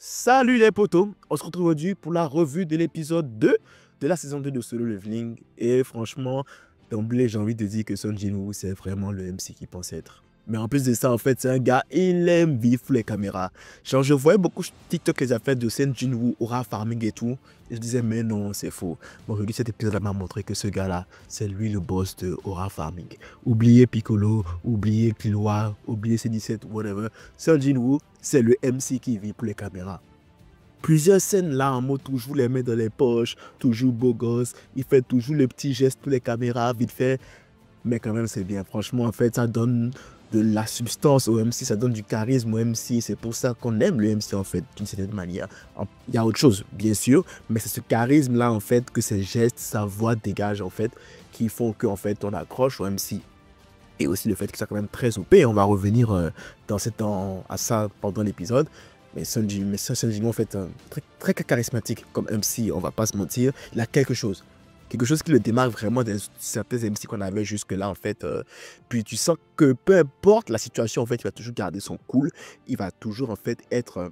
Salut les potos, on se retrouve aujourd'hui pour la revue de l'épisode 2 de la saison 2 de Solo Leveling. Et franchement, d'emblée, j'ai envie de dire que Son Jinwoo, c'est vraiment le MC qui pense être. Mais en plus de ça, en fait, c'est un gars, il aime vivre les caméras. Genre, je voyais beaucoup de TikTok les affaires de Son Jinwoo, aura farming et tout. Et je disais, mais non, c'est faux. Bon, aujourd'hui, cet épisode m'a montré que ce gars-là, c'est lui le boss de aura farming. Oubliez Piccolo, oubliez Killua, oubliez C17, whatever. Son Jinwoo, c'est le MC qui vit pour les caméras. Plusieurs scènes là en mode toujours les mains dans les poches, toujours beau gosse, il fait toujours le petit geste pour les caméras, vite fait. Mais quand même c'est bien, franchement en fait ça donne de la substance au MC, ça donne du charisme au MC, c'est pour ça qu'on aime le MC en fait, d'une certaine manière. Il y a autre chose bien sûr, mais c'est ce charisme là en fait que ces gestes, sa voix dégage en fait, qui font qu'en fait on accroche au MC. Et aussi le fait qu'il soit quand même très OP, on va revenir à ça pendant l'épisode. Mais Son Jinwoo en fait très charismatique comme MC, on va pas se mentir. Il a quelque chose qui le démarque vraiment de certains MC qu'on avait jusque là en fait. Puis tu sens que peu importe la situation en fait, il va toujours garder son cool. Il va toujours en fait être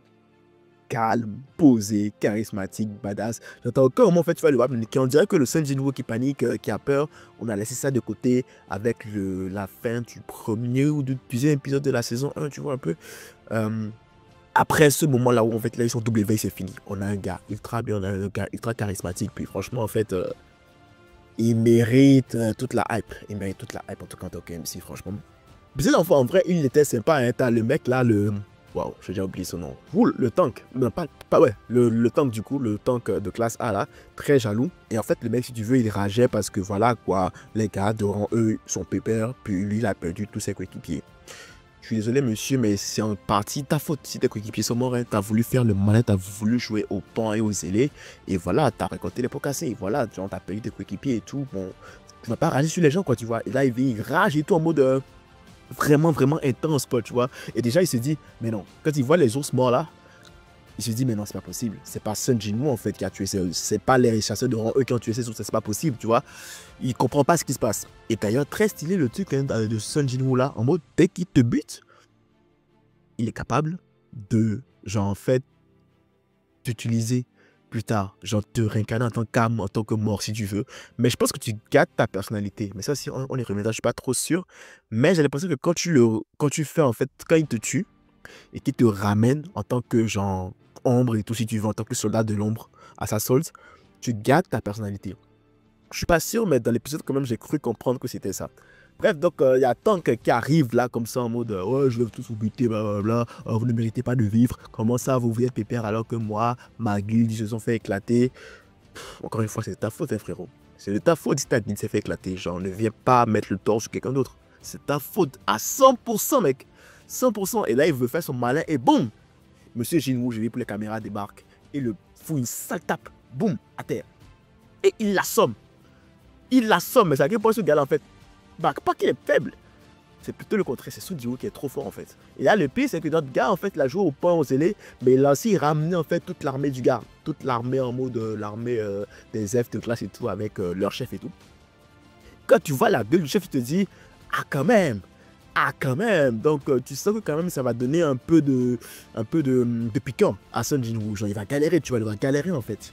calme, posé, charismatique, badass. J'entends aucun moment en fait tu vas le voir paniquer. On dirait que le Son Jinwoo qui panique, qui a peur, on a laissé ça de côté avec la fin du premier ou du deuxième épisode de la saison 1, tu vois un peu. Après ce moment-là où en fait là ils sont W, c'est fini. On a un gars ultra bien, on a un gars ultra charismatique. Puis franchement en fait, il mérite toute la hype. Il mérite toute la hype en tout cas en tant que MC franchement. Puis cette fois en vrai il était sympa. Hein. T'as le mec là, waouh, j'ai déjà oublié son nom. Wool, le tank. Non, pas ouais, le tank du coup, le tank de classe A là, très jaloux. Et en fait, le mec, si tu veux, il rageait parce que voilà quoi, les gars devant eux sont pépères, puis lui, il a perdu tous ses coéquipiers. Je suis désolé, monsieur, mais c'est en partie ta faute. Si tes coéquipiers sont morts, hein, t'as voulu faire le malin, t'as voulu jouer au pan et aux zélés. Et voilà, t'as récolté les pots cassés. Voilà, genre, t'as perdu tes coéquipiers et tout. Bon, tu vas pas rager sur les gens, quoi, tu vois. Et là, il rage et tout en mode vraiment intense, quoi, tu vois. Et déjà, il se dit, mais non, quand il voit les ours morts là, il se dit, mais non, c'est pas possible. C'est pas Son Jinwoo en fait qui a tué ces. C'est pas les chasseurs de rang eux qui ont tué ces ours, c'est pas possible, tu vois. Il comprend pas ce qui se passe. Et d'ailleurs, très stylé le truc hein, de Son Jinwoo là, en mode, dès qu'il te bute, il est capable de, genre, en fait, t'utiliser plus tard, genre te réincarner en tant qu'âme, en tant que mort si tu veux. Mais je pense que tu gâtes ta personnalité. Mais ça aussi, on y reviendra, je suis pas trop sûr. Mais j'ai l'impression que quand tu fais, en fait, quand il te tue et qu'il te ramène en tant que, genre, ombre et tout, si tu veux, en tant que soldat de l'ombre à sa solde, tu gâtes ta personnalité. Je suis pas sûr, mais dans l'épisode, quand même, j'ai cru comprendre que c'était ça. Bref, donc, il y a Tank qui arrive là, comme ça, en mode ouais, je vais tous vous buter, blablabla. Vous ne méritez pas de vivre. Comment ça, vous êtes pépère alors que moi, ma guilde, ils se sont fait éclater. Encore une fois, c'est ta faute, hein, frérot. C'est de ta faute si ta guilde s'est fait éclater. Genre, ne viens pas mettre le tort sur quelqu'un d'autre. C'est ta faute à 100%, mec. 100%. Et là, il veut faire son malin et boum. Monsieur Jinwoo, je vais pour les caméras, débarque. Et le fout une sale tape. Boum, à terre. Et il l'assomme. Il l'assomme. Mais c'est à quel point ce gars-là, en fait, bah, pas qu'il est faible, c'est plutôt le contraire, c'est Son Jinwoo qui est trop fort en fait. Et là le pire c'est que notre gars en fait l'a joué au point au zélé, mais il a aussi ramené en fait toute l'armée du gars, toute l'armée en mode l'armée des F de classe et tout avec leur chef et tout. Quand tu vois la gueule du chef, tu te dis ah quand même, donc tu sens que quand même ça va donner un peu de piquant à Son Jinwoo, genre il va galérer, tu vois, il va galérer en fait.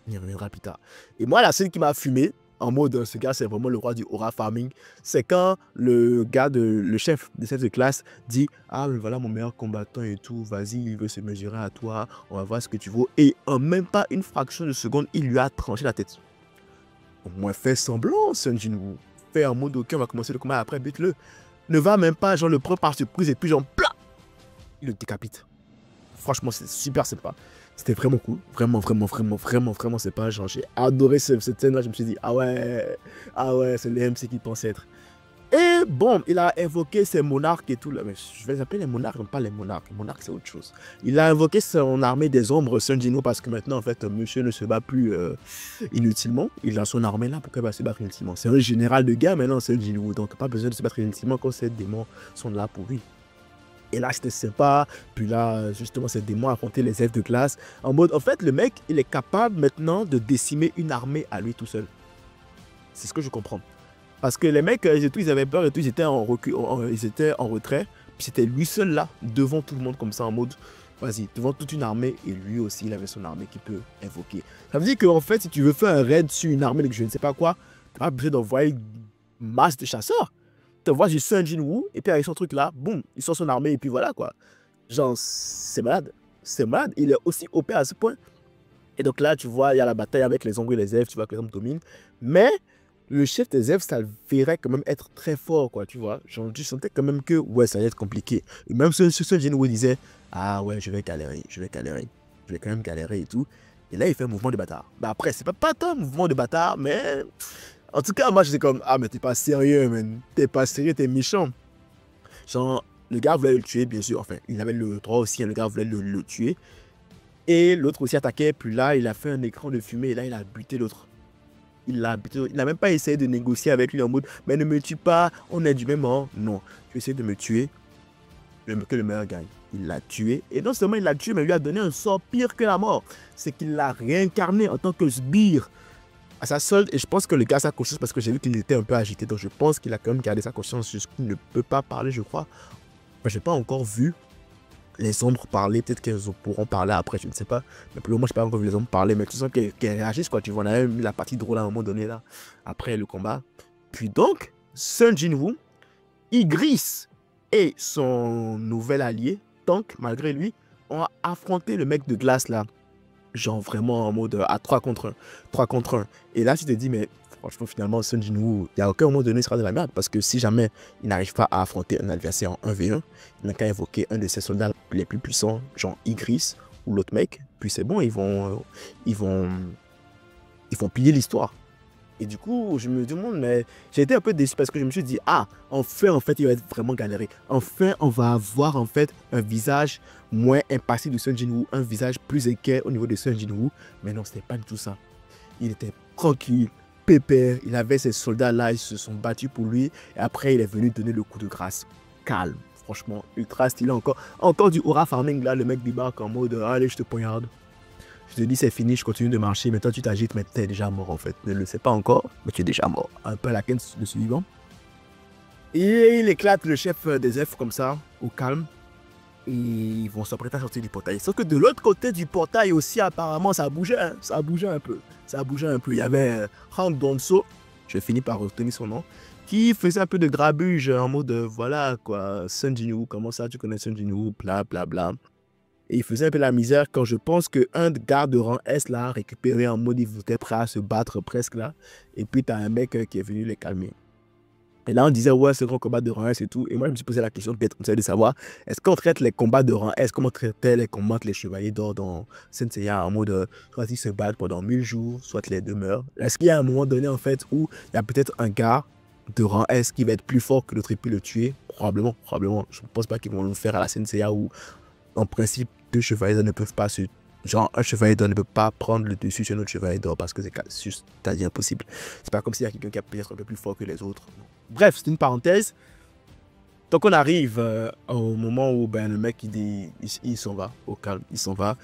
Il reviendra plus tard. Et moi la scène qui m'a fumé, en mode ce gars c'est vraiment le roi du aura farming, c'est quand le chef de classe dit ah mais voilà mon meilleur combattant et tout, vas-y il veut se mesurer à toi, on va voir ce que tu vaux, et en même pas une fraction de seconde il lui a tranché la tête. Au moins fais semblant Son Jinwoo, fais en mode ok on va commencer le combat après, bute-le, ne va même pas genre le prendre par surprise et puis genre plat il le décapite. Franchement c'est super sympa. C'était vraiment cool, vraiment sympa. Genre, j'ai adoré cette scène-là. Je me suis dit, ah ouais, c'est les MC qui pensent être. Et bon, il a invoqué ses monarques et tout. Là. Mais je vais les appeler les monarques, non pas les monarques. Les monarques, c'est autre chose. Il a invoqué son armée des ombres, Son Jinwoo, parce que maintenant, en fait, monsieur ne se bat plus inutilement. Il a son armée là, pourquoi il va se battre inutilement? C'est un général de guerre maintenant, Son Jinwoo. Donc, pas besoin de se battre inutilement quand ces démons sont là pour lui. Et là, c'était sympa. Puis là, justement, ces démons affrontaient les elfes de classe. En mode, en fait, le mec, il est capable maintenant de décimer une armée à lui tout seul. C'est ce que je comprends. Parce que les mecs, ils avaient peur et tout, ils étaient en recul, ils étaient en retrait. Puis c'était lui seul là, devant tout le monde, comme ça, en mode, vas-y, devant toute une armée, et lui aussi, il avait son armée qu'il peut invoquer. Ça veut dire qu'en fait, si tu veux faire un raid sur une armée de je ne sais pas quoi, tu n'as pas besoin d'envoyer une masse de chasseurs. Tu envoies juste Sun Jinwoo, et puis avec son truc là, boum, il sort son armée, et puis voilà quoi. Genre, c'est malade. C'est malade. Il est aussi OP à ce point. Et donc là, tu vois, il y a la bataille avec les ombres et les elfes, tu vois que les hommes dominent. Mais le chef des elfes, ça le verrait quand même être très fort, quoi, tu vois. Genre, tu sentais quand même que, ouais, ça allait être compliqué. Et même ce Jinwoo disait, ah ouais, je vais galérer, je vais galérer. Je vais quand même galérer et tout. Et là, il fait un mouvement de bâtard. Bah après, c'est pas tant un mouvement de bâtard, mais... En tout cas, moi, j'étais comme, ah, mais t'es pas sérieux, man. T'es pas sérieux, t'es méchant. Genre, le gars voulait le tuer, bien sûr. Enfin, il avait le droit aussi, hein, le gars voulait le tuer. Et l'autre aussi attaquait, puis là, il a fait un écran de fumée, et là, il a buté l'autre. Il l'a buté. Il n'a même pas essayé de négocier avec lui en mode, mais ne me tue pas, on est du même rang. Non, tu essaies de me tuer, que le meilleur gagne. Il l'a tué, et non seulement il l'a tué, mais il lui a donné un sort pire que la mort. C'est qu'il l'a réincarné en tant que sbire à sa solde, et je pense que le gars a sa conscience parce que j'ai vu qu'il était un peu agité, donc je pense qu'il a quand même gardé sa conscience jusqu'il ne peut pas parler, je crois. Moi, j'ai pas encore vu les ombres parler, peut-être qu'elles pourront parler après, je ne sais pas. Mais pour le moment, je n'ai pas encore vu les ombres parler, mais tu sens qu'elles réagissent, quoi. Tu vois, on a même la partie drôle à un moment donné, là, après le combat. Puis donc, Sun Jinwoo, Igris et son nouvel allié, Tank, malgré lui, ont affronté le mec de glace, là. Genre vraiment en mode à 3 contre 1. 3 contre 1. Et là, tu te dis, mais franchement, finalement, Sun Jinwoo, il n'y a aucun moment donné, il sera de la merde. Parce que si jamais il n'arrive pas à affronter un adversaire en 1v1, il n'a qu'à invoquer un de ses soldats les plus puissants, genre Igris ou l'autre mec. Puis c'est bon, ils vont plier l'histoire. Et du coup, je me demande, mais j'ai été un peu déçu parce que je me suis dit, ah, enfin, en fait, il va être vraiment galéré. Enfin, on va avoir, en fait, un visage moins impassible de Sun Jinwoo, un visage plus inquiet au niveau de Sun Jinwoo. Mais non, c'était pas du tout ça. Il était tranquille, pépère, il avait ses soldats là, ils se sont battus pour lui. Et après, il est venu donner le coup de grâce. Calme, franchement, ultra stylé encore. Encore du aura farming là, le mec débarque en mode, allez, je te poignarde. Je te dis c'est fini, je continue de marcher, mais toi tu t'agites, mais tu es déjà mort en fait. Ne le sais pas encore, mais tu es déjà mort. Un peu à la Ken, le suivant. Et il éclate le chef des elfes comme ça, au calme. Et ils vont s'apprêter à sortir du portail. Sauf que de l'autre côté du portail aussi, apparemment, ça bougeait. Hein, ça bougeait un peu. Ça bougeait un peu. Il y avait Han Donso, je finis par retenir son nom, qui faisait un peu de grabuge en mode, voilà quoi, Sun Jinwoo, comment ça tu connais Sun Jinwoo, bla bla bla. Et il faisait un peu la misère quand je pense qu'un garde de rang S là, récupéré en mode, il était prêt à se battre presque là. Et puis tu as un mec qui est venu les calmer. Et là on disait ouais c'est un grand combat de rang S et tout. Et moi je me suis posé la question peut-être comme ça de savoir, est-ce qu'on traite les combats de rang S comme on traitait les combats les chevaliers d'or dans Saint Seiya en mode soit ils se battent pendant 1000 jours, soit les deux meurent. Est-ce qu'il y a un moment donné en fait où il y a peut-être un gars de rang S qui va être plus fort que l'autre et puis le tuer? Probablement, probablement. Je ne pense pas qu'ils vont le faire à la Saint Seiya où en principe, deux chevaliers d'or ne peuvent pas se... Genre, un chevalier d'or ne peut pas prendre le dessus sur un autre chevalier d'or parce que c'est juste quasi impossible. C'est pas comme s'il y a quelqu'un qui est peut-être un peu plus fort que les autres. Bref, c'est une parenthèse. Donc on arrive au moment où ben, le mec il s'en va, au calme, il s'en va.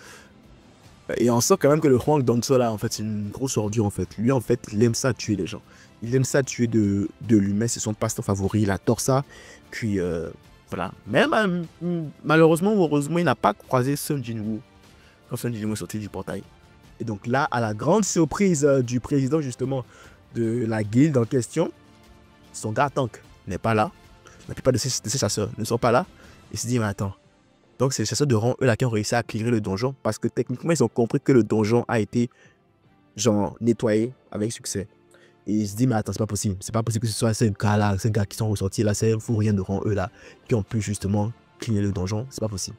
Et on sent quand même que le Hwang Donso là, en fait, c'est une grosse ordure en fait. Lui en fait, il aime ça tuer les gens. Il aime ça tuer de l'humain, c'est son passe-temps favori, il adore ça. Puis voilà. Mais malheureusement ou heureusement, il n'a pas croisé Sun Jinwoo quand Sun Jinwoo est sorti du portail. Et donc là, à la grande surprise du président justement de la guilde en question, son gars Tank n'est pas là. La plupart de ses chasseurs ne sont pas là. Il se dit, mais attends. Donc c'est les chasseurs de rang, eux là, qui ont réussi à clearer le donjon parce que techniquement, ils ont compris que le donjon a été genre nettoyé avec succès. Et il se dit, mais attends, c'est pas possible. C'est pas possible que ce soit ces gars-là, ces gars qui sont ressortis là, ces fous rien de rang, eux là, qui ont pu justement cleaner le donjon. C'est pas possible.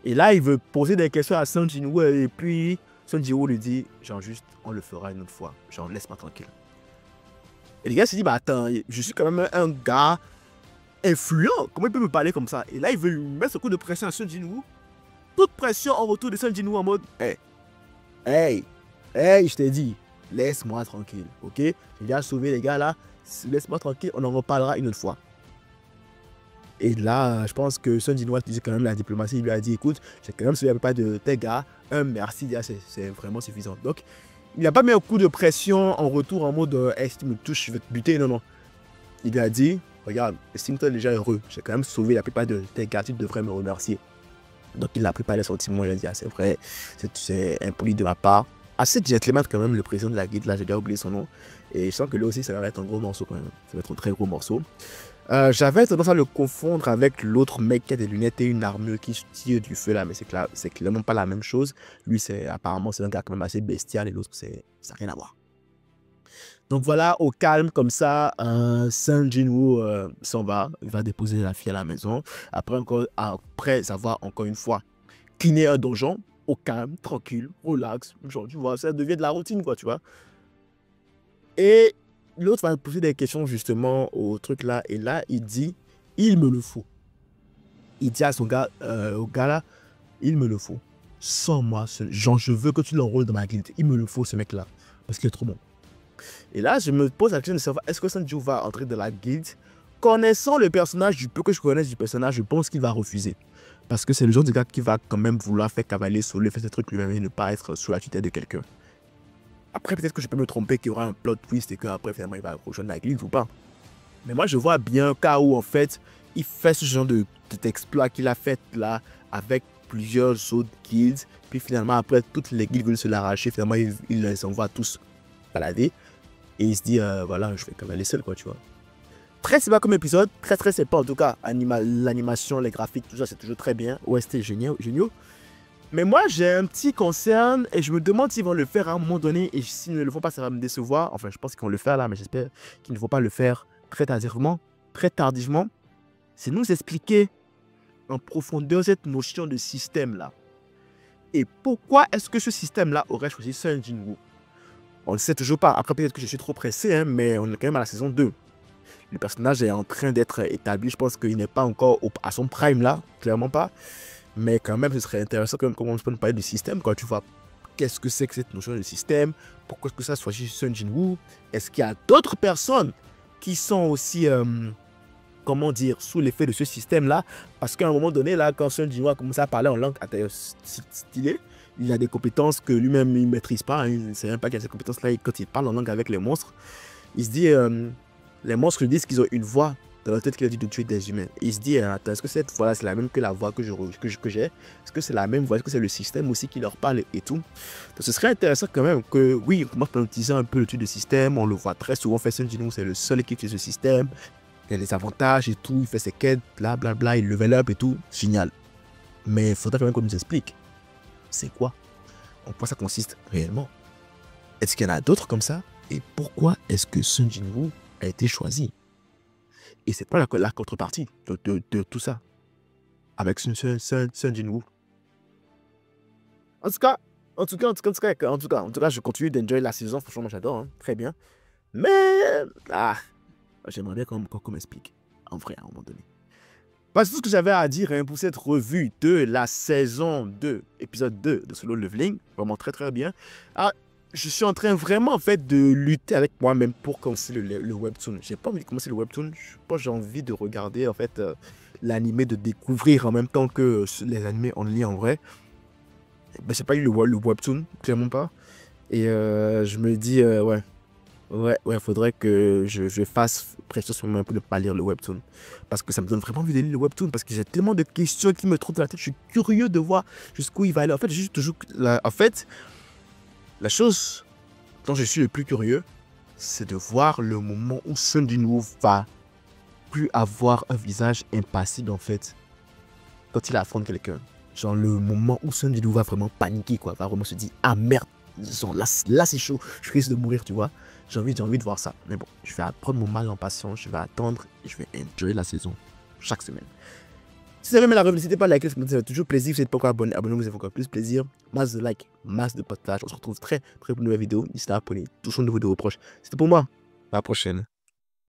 Et là, il veut poser des questions à Sun Jinwoo et puis Sun Jinwoo lui dit, genre juste, on le fera une autre fois. Genre, laisse-moi tranquille. Et les gars se dit, bah attends, je suis quand même un gars influent. Comment il peut me parler comme ça? Et là, il veut lui mettre ce coup de pression à Sun Jinwoo. Toute pression en retour de Sun Jinwoo en mode, hey, je t'ai dit. Laisse-moi tranquille, ok? J'ai déjà sauvé les gars là. Laisse-moi tranquille, on en reparlera une autre fois. Et là, je pense que Sun Jinwoo disait quand même la diplomatie. Il lui a dit, écoute, j'ai quand même sauvé un peu de tes gars. Merci, c'est vraiment suffisant. Donc, il n'a pas mis un coup de pression en retour en mode, hey, si tu me touches, je vais te buter. Non, non. Il lui a dit, regarde, estime-toi déjà heureux. J'ai quand même sauvé la plupart de tes gars, tu devrais me remercier. Donc il a préparé les sentiments, il a dit, ah c'est vrai, c'est impoli de ma part. Assez gentleman quand même, le président de la guilde, là j'ai déjà oublié son nom. Et je sens que lui aussi ça va être un gros morceau quand même, ça va être un très gros morceau. J'avais tendance à le confondre avec l'autre mec qui a des lunettes et une armure qui tire du feu là, mais c'est clairement pas la même chose. Lui, apparemment, c'est un gars quand même assez bestial et l'autre, ça n'a rien à voir. Donc voilà, au calme comme ça, Sun Jinwoo s'en va, il va déposer la fille à la maison. Après avoir encore une fois cleané un donjon, au calme, tranquille, relax, genre tu vois, ça devient de la routine quoi, tu vois. Et l'autre va poser des questions justement au truc là, et là il dit, il me le faut. Il dit à son gars, au gars là, il me le faut. Sans moi, genre je veux que tu l'enrôles dans ma guilde. Il me le faut ce mec là, parce qu'il est trop bon. Et là je me pose la question de savoir, est-ce que Sun Jinwoo va entrer dans la guilde? Connaissant le personnage, du peu que je connaisse du personnage, je pense qu'il va refuser. Parce que c'est le genre de gars qui va quand même vouloir faire cavalier sur lui, faire ce truc lui-même et ne pas être sous la tutelle de quelqu'un. Après, peut-être que je peux me tromper qu'il y aura un plot twist et qu'après, finalement, il va rejoindre la guilde ou pas. Mais moi, je vois bien un cas où, en fait, il fait ce genre d'exploit qu'il a fait là avec plusieurs autres guildes. Puis finalement, après, toutes les guildes veulent se l'arracher. Finalement, il les envoie tous balader. Et il se dit, voilà, je vais quand même aller seul, quoi, tu vois. Très sympa comme épisode. Très sympa, en tout cas. L'animation, les graphiques, tout ça, c'est toujours très bien. Ouais, c'était génial. Mais moi, j'ai un petit concern et je me demande s'ils vont le faire à un moment donné. Et s'ils ne le font pas, ça va me décevoir. Enfin, je pense qu'ils vont le faire là, mais j'espère qu'ils ne vont pas le faire très tardivement. C'est nous expliquer en profondeur cette notion de système là. Et pourquoi est-ce que ce système là aurait choisi Sun Jinwoo? On ne sait toujours pas. Après, peut-être que je suis trop pressé, hein, mais on est quand même à la saison 2. Le personnage est en train d'être établi. Je pense qu'il n'est pas encore à son prime là, clairement pas. Mais quand même, ce serait intéressant quand même comment on peut parler du système, quoi, tu vois. Qu'est-ce que c'est que cette notion de système? Pourquoi est-ce que ça soit chez Sun Jinwoo? Est-ce qu'il y a d'autres personnes qui sont aussi, comment dire, sous l'effet de ce système-là? Parce qu'à un moment donné, là, quand Sun Jinwoo a commencé à parler en langue stylée, il a des compétences que lui-même, il ne maîtrise pas. Hein, il ne sait même pas qu'il a ces compétences-là. Quand il parle en langue avec les monstres, il se dit, les monstres lui disent qu'ils ont une voix dans la tête qui a dit de tuer des humains. Et il se dit, attends, est-ce que cette voix-là, c'est la même que la voix que j'ai? Est-ce que c'est la même voix? Est-ce que c'est le système aussi qui leur parle et tout? Donc, ce serait intéressant quand même que, oui, on commence par utiliser un peu le truc de système. On le voit très souvent faire Sun Jinwoo, c'est le seul qui utilise ce système. Il a des avantages et tout, il fait ses quêtes, blablabla, il level up et tout. Génial. Mais il faudrait quand même qu'on nous explique. C'est quoi? En quoi ça consiste réellement? Est-ce qu'il y en a d'autres comme ça? Et pourquoi est-ce que Sun Jinwoo a été choisi? Et c'est pas la contrepartie de tout ça. Avec Sun Jinwoo. En tout cas, je continue d'enjoy la saison. Franchement, j'adore. Hein, très bien. Mais, j'aimerais bien qu'on m'explique. En vrai, à un moment donné. C'est tout ce que j'avais à dire hein, pour cette revue de la saison 2, épisode 2 de Solo Leveling. Vraiment très bien. Je suis en train vraiment en fait de lutter avec moi-même pour commencer le webtoon. J'ai pas envie de commencer le webtoon. Je pense que j'ai envie de regarder en fait l'animé, de découvrir en même temps que les animés en ligne en vrai. Ben, j'ai pas eu le webtoon, clairement pas. Et je me dis ouais, faudrait que je fasse pression sur moi-même pour ne pas lire le webtoon. Parce que ça me donne vraiment envie de lire le webtoon. Parce que j'ai tellement de questions qui me trottent dans la tête. Je suis curieux de voir jusqu'où il va aller. En fait, la chose dont je suis le plus curieux, c'est de voir le moment où Sun Jinwoo va plus avoir un visage impassible en fait quand il affronte quelqu'un. Genre le moment où Sun Jinwoo va vraiment paniquer quoi, va vraiment se dire ah merde, genre, là c'est chaud, je risque de mourir tu vois. J'ai envie de voir ça. Mais bon, je vais prendre mon mal en patience, je vais attendre et je vais enjoyer la saison chaque semaine. Si vous avez aimé la revue, n'hésitez pas à liker, ça fait toujours plaisir. Si vous n'êtes pas encore abonné, abonnez-vous, ça fait encore plus plaisir. Masse de likes, masse de partage. On se retrouve très pour une nouvelle vidéo. N'hésitez pas à abonner. Toujours de vos vidéos proches. C'était pour moi. À la prochaine.